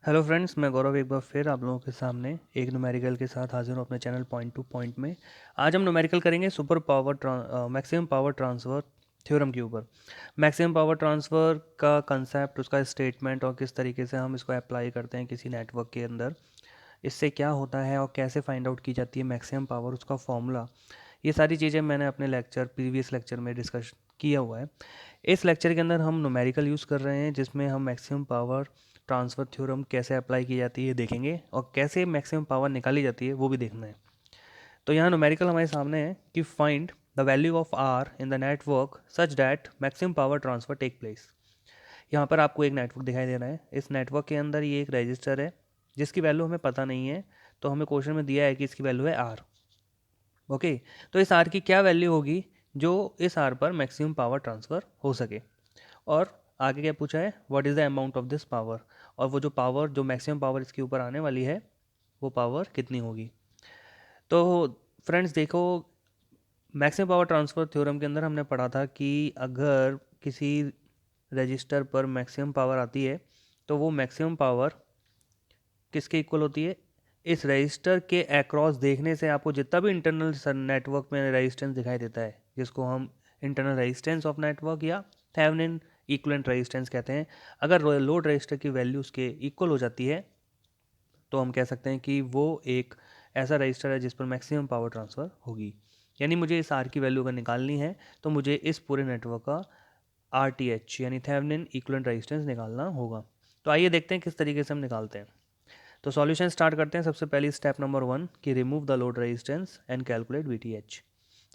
Hello friends, मैं गौरव एक बार फिर आप लोगों के सामने एक न्यूमेरिकल के साथ हाजिर हूँ अपने चैनल पॉइंट टू पॉइंट में। आज हम न्यूमेरिकल करेंगे मैक्सिमम पावर ट्रांसफ़र थ्योरम के ऊपर। मैक्सिमम पावर ट्रांसफ़र का कंसेप्ट, उसका स्टेटमेंट और किस तरीके से हम इसको अप्लाई करते हैं किसी नेटवर्क के अंदर, इससे क्या होता है और कैसे फाइंड आउट की जाती है मैक्सिमम पावर, उसका फॉर्मूला। ये सारी चीज़ें मैंने अपने प्रीवियस लेक्चर में डिस्कस किया हुआ है। इस लेक्चर के अंदर हम न्यूमेरिकल यूज़ कर रहे हैं, जिसमें हम मैक्सिमम पावर ट्रांसफ़र थ्योरम कैसे अप्लाई की जाती है देखेंगे, और कैसे मैक्सिमम पावर निकाली जाती है वो भी देखना है। तो यहाँ न्यूमेरिकल हमारे सामने है कि find the value of R in the network such that maximum power transfer take place. यहाँ पर आपको एक नेटवर्क दिखाई दे रहा है। इस नेटवर्क के अंदर ये एक रजिस्टर है जिसकी वैल्यू हमें पता नहीं है, तो हमें क्वेश्चन में दिया है कि इसकी वैल्यू है आर। ओके, तो इस आर की क्या वैल्यू होगी जो इस आर पर मैक्सिमम पावर ट्रांसफ़र हो सके। और आगे क्या पूछा है, what is the amount of this power, और वो जो पावर, जो मैक्सिमम पावर इसके ऊपर आने वाली है, वो पावर कितनी होगी। तो फ्रेंड्स देखो, मैक्सिमम पावर ट्रांसफ़र थ्योरम के अंदर हमने पढ़ा था कि अगर किसी रजिस्टर पर मैक्सिमम पावर आती है तो वो मैक्सिमम पावर किसके इक्वल होती है। इस रजिस्टर के अक्रॉस देखने से आपको जितना भी इंटरनल नेटवर्क में रेजिस्टेंस दिखाई देता है, जिसको हम इंटरनल रेजिस्टेंस ऑफ नेटवर्क या थेवेनिन इक्विवेलेंट रेजिस्टेंस कहते हैं, अगर लोड रजिस्टर की वैल्यू उसके इक्वल हो जाती है तो हम कह सकते हैं कि वो एक ऐसा रजिस्टर है जिस पर मैक्सिमम पावर ट्रांसफ़र होगी। यानी मुझे इस आर की वैल्यू अगर निकालनी है तो मुझे इस पूरे नेटवर्क का आर टी एच यानी थेवेनिन इक्विवेलेंट रेजिस्टेंस निकालना होगा। तो आइए देखते हैं किस तरीके से हम निकालते हैं। तो सॉल्यूशन स्टार्ट करते हैं। सबसे पहले स्टेप नंबर 1 कि remove the load resistance and calculate VTH.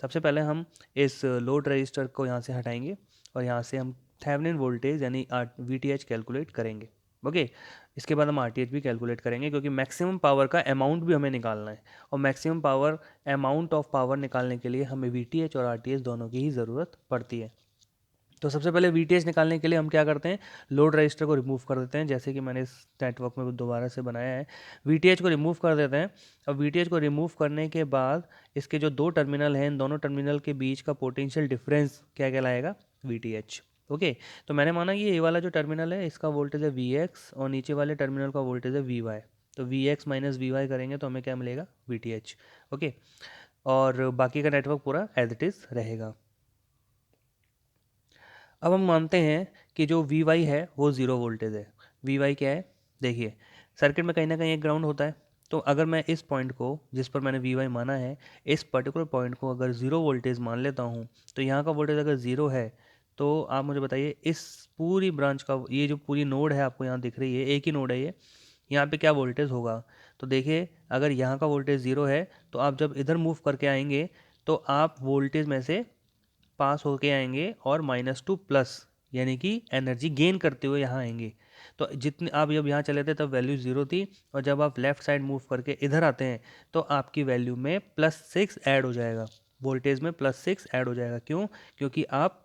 सबसे पहले हम इस लोड रजिस्टर को यहाँ से हटाएंगे और यहाँ से हम थेवेनिन वोल्टेज यानी वीटीएच कैलकुलेट करेंगे। ओके, इसके बाद हम आरटीएच भी कैलकुलेट करेंगे, क्योंकि मैक्सिमम पावर का अमाउंट भी हमें निकालना है, और maximum power amount of power निकालने के लिए हमें वीटीएच और आरटीएच दोनों की ही ज़रूरत पड़ती है। तो सबसे पहले वीटीएच निकालने के लिए हम क्या करते हैं, लोड रजिस्टर को रिमूव कर देते हैं, जैसे कि मैंने इस नेटवर्क में दोबारा से बनाया है। वीटीएच को रिमूव कर देते हैं। और वीटीएच को रिमूव करने के बाद इसके जो दो टर्मिनल हैं, इन दोनों टर्मिनल के बीच का पोटेंशियल डिफरेंस क्या कहलाएगा, वीटीएच। ओके, तो मैंने माना कि ये वाला जो टर्मिनल है इसका वोल्टेज है वी एक्स और नीचे वाले टर्मिनल का वोल्टेज है वी वाई। तो V X minus V Y करेंगे तो हमें क्या मिलेगा, वी टी एच। ओके, और बाकी का नेटवर्क पूरा एज इट इज़ रहेगा। अब हम मानते हैं कि जो वी वाई है वो ज़ीरो वोल्टेज है। वी वाई क्या है, देखिए, सर्किट में कहीं ना कहीं एक ग्राउंड होता है। तो अगर मैं इस पॉइंट को, जिस पर मैंने वी वाई माना है, इस पर्टिकुलर पॉइंट को अगर ज़ीरो वोल्टेज मान लेता हूँ, तो यहाँ का वोल्टेज अगर ज़ीरो है तो आप मुझे बताइए इस पूरी ब्रांच का, ये जो पूरी नोड है आपको यहाँ दिख रही है, एक ही नोड है ये, यहाँ पे क्या वोल्टेज होगा। तो देखिए, अगर यहाँ का वोल्टेज ज़ीरो है तो आप जब इधर मूव करके आएंगे तो आप वोल्टेज में से पास होके आएंगे और -2 प्लस, यानी कि एनर्जी गेन करते हुए यहाँ आएंगे। तो जितने आप जब यहाँ चले थे तब वैल्यू ज़ीरो थी, और जब आप लेफ़्ट साइड मूव करके इधर आते हैं तो आपकी वैल्यू में +6 ऐड हो जाएगा, वोल्टेज में +6 ऐड हो जाएगा। क्यों, क्योंकि आप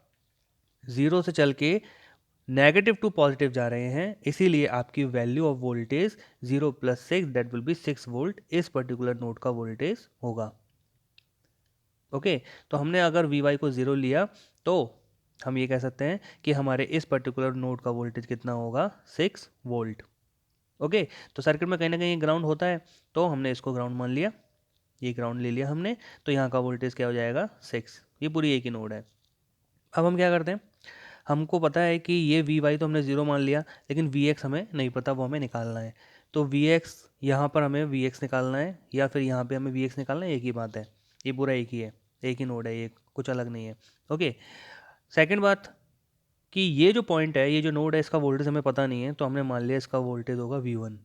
ज़ीरो से चल के नेगेटिव टू पॉजिटिव जा रहे हैं, इसीलिए आपकी value of voltage 0 + 6 that will be 6 volt इस पर्टिकुलर नोड का वोल्टेज होगा। ओके, तो हमने अगर वी वाई को ज़ीरो लिया तो हम ये कह सकते हैं कि हमारे इस पर्टिकुलर नोड का वोल्टेज कितना होगा, 6 वोल्ट। ओके, तो सर्किट में कहीं ना कहीं ग्राउंड होता है, तो हमने इसको ग्राउंड मान लिया, ये ग्राउंड ले लिया हमने, तो यहाँ का वोल्टेज क्या हो जाएगा, 6। ये पूरी एक ही नोड है। अब हम क्या करते हैं, हमको पता है कि ये वी वाई तो हमने ज़ीरो मान लिया, लेकिन वी एक्स हमें नहीं पता, वो हमें निकालना है। तो वी एक्स, यहाँ पर हमें वी एक्स निकालना है या फिर यहाँ पे हमें वी एक्स निकालना है, एक ही बात है, ये पूरा एक ही है, एक ही नोड है, ये कुछ अलग नहीं है। ओके, सेकंड बात कि ये जो पॉइंट है, ये जो नोड है, इसका वोल्टेज हमें पता नहीं है, तो हमने मान लिया इसका वोल्टेज होगा वी वन।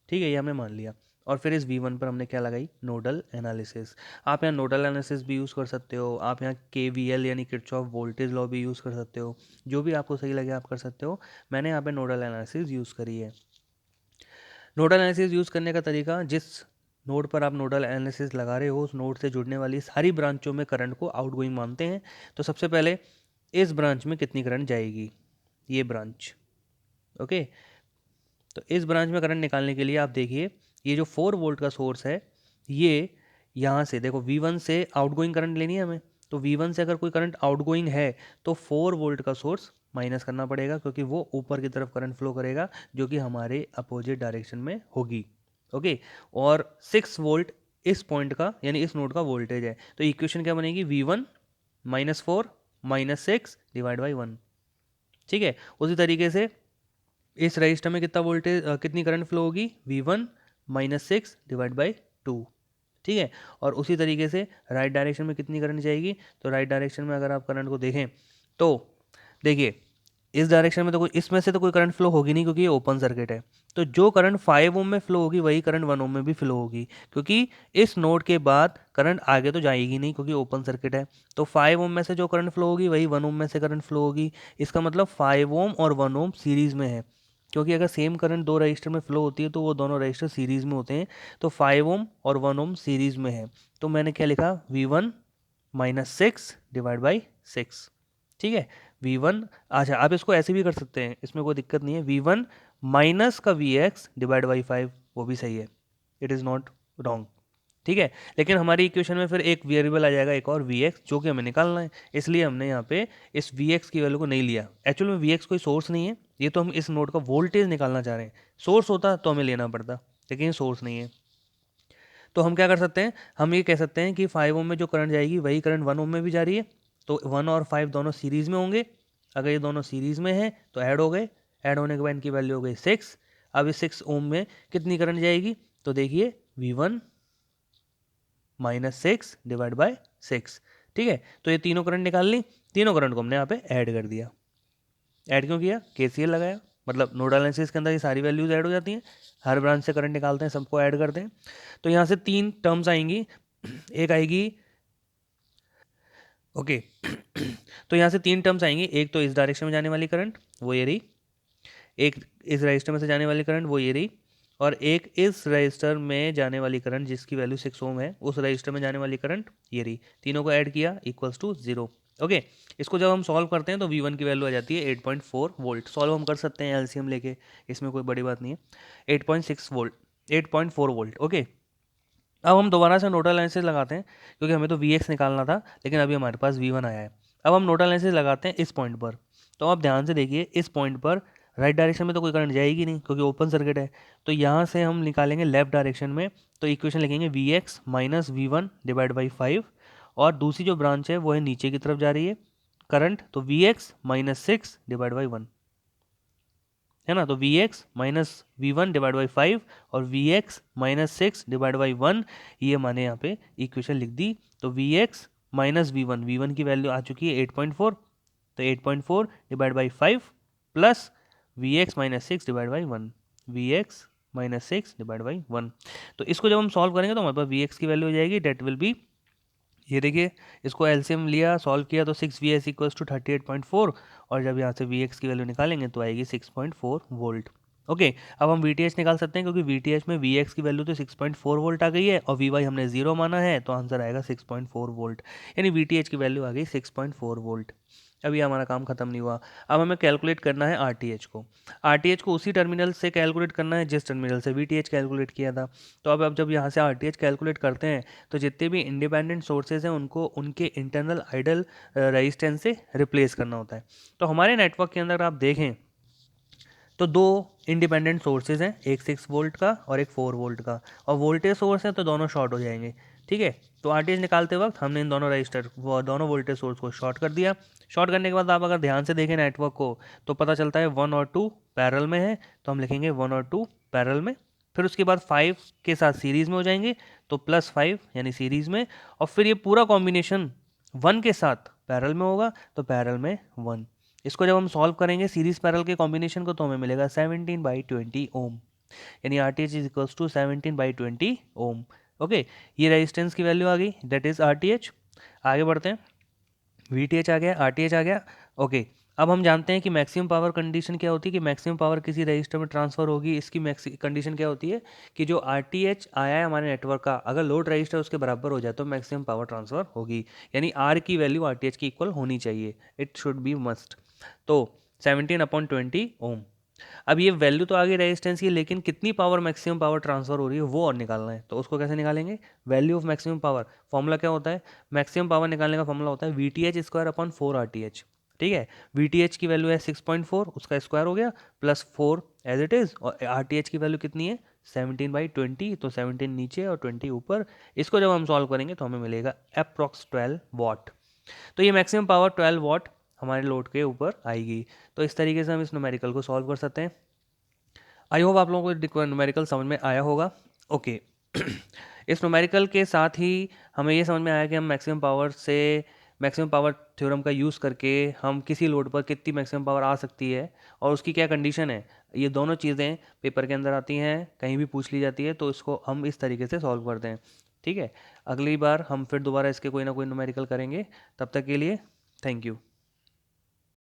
ठीक है, ये हमने मान लिया। और फिर इस V1 पर हमने क्या लगाई, नोडल एनालिसिस। आप यहाँ नोडल एनालिसिस भी यूज़ कर सकते हो, आप यहाँ KVL यानी किरचॉफ वोल्टेज लॉ भी यूज़ कर सकते हो, जो भी आपको सही लगे आप कर सकते हो। मैंने यहाँ पे नोडल एनालिसिस यूज़ करी है। नोडल एनालिसिस यूज़ करने का तरीका, जिस नोड पर आप नोडल एनालिसिस लगा रहे हो उस नोड से जुड़ने वाली सारी ब्रांचों में करंट को आउटगोइंग मानते हैं। तो सबसे पहले इस ब्रांच में कितनी करंट जाएगी, ये ब्रांच। ओके, तो इस ब्रांच में करंट निकालने के लिए आप देखिए, ये जो 4 वोल्ट का सोर्स है, ये यहाँ से देखो V1 से आउटगोइंग करंट लेनी है हमें, तो V1 से अगर कोई करंट आउटगोइंग है तो 4 वोल्ट का सोर्स माइनस करना पड़ेगा क्योंकि वो ऊपर की तरफ करंट फ्लो करेगा जो कि हमारे अपोजिट डायरेक्शन में होगी। ओके, और 6 वोल्ट इस पॉइंट का यानी इस नोड का वोल्टेज है। तो इक्वेशन क्या बनेगी, V1 -4 -6 डिवाइड बाई 1। ठीक है, उसी तरीके से इस रजिस्टर में कितना वोल्टेज कितनी करंट फ्लो होगी, V1 -6 डिवाइड बाई 2। ठीक है, और उसी तरीके से राइट डायरेक्शन में कितनी करंट जाएगी, तो राइट डायरेक्शन में अगर आप करंट को देखें तो देखिए इस डायरेक्शन में तो कोई, इसमें से तो कोई करंट फ्लो होगी नहीं क्योंकि ये ओपन सर्किट है। तो जो करंट 5 ओम में फ्लो होगी वही करंट 1 ओम में भी फ्लो होगी, क्योंकि इस नोड के बाद करंट आगे तो जाएगी नहीं क्योंकि ओपन सर्किट है। तो 5 ओम में से जो करंट फ्लो होगी वही 1 ओम में से करंट फ्लो होगी। इसका मतलब 5 ओम और 1 ओम सीरीज में है, क्योंकि अगर सेम करंट दो रजिस्टर में फ्लो होती है तो वो दोनों रजिस्टर सीरीज में होते हैं। तो 5 ओम और 1 ओम सीरीज में है। तो मैंने क्या लिखा, V1 -6 डिवाइड बाई 6। ठीक है, V1, अच्छा आप इसको ऐसे भी कर सकते हैं, इसमें कोई दिक्कत नहीं है। V1 माइनस का Vx डिवाइड बाई 5, वो भी सही है, इट इज़ नॉट रॉन्ग। ठीक है, लेकिन हमारी इक्वेशन में फिर एक वेरिएबल आ जाएगा एक और Vx, जो कि हमें निकालना है, इसलिए हमने यहाँ पे इस Vx की वैल्यू को नहीं लिया। एक्चुअल में Vx कोई सोर्स नहीं है, ये तो हम इस नोड का वोल्टेज निकालना चाह रहे हैं। सोर्स होता तो हमें लेना पड़ता, लेकिन ये सोर्स नहीं है। तो हम क्या कर सकते हैं, हम ये कह सकते हैं कि 5 ओम में जो करंट जाएगी वही करंट 1 ओम में भी जा रही है। तो 1 और 5 दोनों सीरीज में होंगे। अगर ये दोनों सीरीज में हैं तो ऐड हो गए, ऐड होने के बाद इनकी वैल्यू हो गई 6। अब इस 6 ओम में कितनी करंट जाएगी, तो देखिए V1 -6 डिवाइड बाय 6। ठीक है, तो ये तीनों करंट निकाल ली, तीनों करंट को हमने यहाँ पे ऐड कर दिया। ऐड क्यों किया, KCL लगाया, मतलब नोडल एनालिसिस के अंदर ये सारी वैल्यूज ऐड हो जाती हैं। हर ब्रांच से करंट निकालते हैं, सबको ऐड करते हैं। तो यहाँ से 3 टर्म्स आएंगी, एक आएगी, ओके तो यहाँ से 3 टर्म्स आएंगी। एक तो इस डायरेक्शन में जाने वाली करंट, वो ये रही। एक इस रजिस्टर में से जाने वाली करंट, वो ये रही। और एक इस रजिस्टर में जाने वाली करंट जिसकी वैल्यू 6 ओम है, उस रजिस्टर में जाने वाली करंट ये रही। तीनों को ऐड किया इक्वल्स टू 0। ओके, इसको जब हम सॉल्व करते हैं तो V1 की वैल्यू आ जाती है 8.4 वोल्ट। सॉल्व हम कर सकते हैं LCM लेके, इसमें कोई बड़ी बात नहीं है। 8.6 वोल्ट, 8.4 वोल्ट। ओके, अब हम दोबारा से नोडल एनालिसिस लगाते हैं, क्योंकि हमें तो Vx निकालना था, लेकिन अभी हमारे पास V1 आया है। अब हम नोडल एनालिसिस लगाते हैं इस पॉइंट पर। तो आप ध्यान से देखिए, इस पॉइंट पर राइट डायरेक्शन में तो कोई करंट जाएगी नहीं क्योंकि ओपन सर्किट है। तो यहाँ से हम निकालेंगे लेफ्ट डायरेक्शन में, तो इक्वेशन लिखेंगे Vx minus V1 divide by 5। और दूसरी जो ब्रांच है वो है नीचे की तरफ जा रही है करंट, तो Vx -6 डिवाइड बाई 1 है ना। तो Vx minus V1 divide by 5 और Vx -6 डिवाइड बाई 1, ये मैंने यहाँ पे इक्वेशन लिख दी। तो Vx माइनस V1 की वैल्यू आ चुकी है 8.4, तो 8.4 divide by 5 plus Vx -6 divide by 1, Vx -6 divide by 1। तो इसको जब हम सॉल्व करेंगे तो हमारे पास Vx की वैल्यू हो जाएगी, डेट विल बी, ये देखिए इसको एलसीएम लिया, सॉल्व किया तो 6Vs इक्वल्स टू 38.4, और जब यहाँ से Vx की वैल्यू निकालेंगे तो आएगी 6.4 वोल्ट। ओके, अब हम VTH निकाल सकते हैं, क्योंकि VTH में Vx की वैल्यू तो 6.4 वोल्ट आ गई है और Vy हमने 0 माना है, तो आंसर आएगा 6.4 वोल्ट। यानी VTH की वैल्यू आ गई 6.4 वोल्ट। अभी हमारा काम खत्म नहीं हुआ, अब हमें कैलकुलेट करना है RTH को। RTH को उसी टर्मिनल से कैलकुलेट करना है जिस टर्मिनल से VTH कैलकुलेट किया था। तो अब जब यहाँ से RTH कैलकुलेट करते हैं तो जितने भी इंडिपेंडेंट सोर्सेज हैं उनको उनके इंटरनल आइडल रेजिस्टेंस से रिप्लेस करना होता है। तो हमारे नेटवर्क के अंदर आप देखें तो दो इंडिपेंडेंट सोर्सेज हैं, एक 6 वोल्ट का और एक 4 वोल्ट का, और वोल्टेज सोर्स है तो दोनों शॉर्ट हो जाएंगे। ठीक है, तो आरटीएच निकालते वक्त हमने इन दोनों रजिस्टर दोनों वोल्टेज सोर्स को शॉर्ट कर दिया। शॉर्ट करने के बाद आप अगर ध्यान से देखें नेटवर्क को तो पता चलता है 1 और 2 पैरेलल में है, तो हम लिखेंगे 1 और 2 पैरेलल में। फिर उसके बाद 5 के साथ सीरीज में हो जाएंगे, तो +5 यानी सीरीज में। और फिर ये पूरा कॉम्बिनेशन 1 के साथ पैरेलल में होगा, तो पैरेलल में 1। इसको जब हम सॉल्व करेंगे सीरीज पैरेलल के कॉम्बिनेशन को, तो हमें मिलेगा 17/20 ओम, यानी RTH is equals to 17/20 ohm. Okay, ये रेजिस्टेंस की वैल्यू आ गई, दैट इज RTH। आगे बढ़ते हैं, VTH आ गया, RTH आ गया। ओके, अब हम जानते हैं कि मैक्सिमम पावर कंडीशन क्या होती है, कि मैक्सिमम पावर किसी रजिस्टर में ट्रांसफर होगी। इसकी कंडीशन क्या होती है कि जो RTH आया है हमारे नेटवर्क का, अगर लोड रजिस्टर उसके बराबर हो जाए तो मैक्सिमम पावर ट्रांसफर होगी, यानी R की वैल्यू RTH की इक्वल होनी चाहिए, इट शुड बी मस्ट। तो 17/20 ओम। अब ये वैल्यू तो आ गई रेजिस्टेंस की, लेकिन कितनी पावर मैक्सिमम पावर ट्रांसफर हो रही है वो और निकालना है। तो उसको कैसे निकालेंगे, value of maximum power, formula क्या होता है, मैक्सिमम पावर निकालने का फॉर्मूला होता है VTH² अपॉन 4 RTH। ठीक है। VTH की वैल्यू है 6.4, उसका स्क्वायर हो गया प्लस 4 एज इट इज़, और RTH की वैल्यू कितनी है 17/20, तो 17 नीचे और 20 ऊपर। इसको जब हम सॉल्व करेंगे तो हमें मिलेगा अप्रॉक्स 12 वाट। तो ये मैक्सिमम पावर 12 वाट हमारे लोड के ऊपर आएगी। तो इस तरीके से हम इस न्यूमेरिकल को सॉल्व कर सकते हैं। आई होप आप लोगों को न्यूमेरिकल समझ में आया होगा। ओके इस न्यूमेरिकल के साथ ही हमें ये समझ में आया कि हम मैक्सिमम पावर थ्योरम का यूज़ करके हम किसी लोड पर कितनी मैक्सिमम पावर आ सकती है और उसकी क्या कंडीशन है। ये दोनों चीज़ें पेपर के अंदर आती हैं, कहीं भी पूछ ली जाती है, तो इसको हम इस तरीके से सॉल्व करते हैं। ठीक है, अगली बार हम फिर दोबारा इसके कोई ना कोई न्यूमेरिकल करेंगे। तब तक के लिए थैंक यू।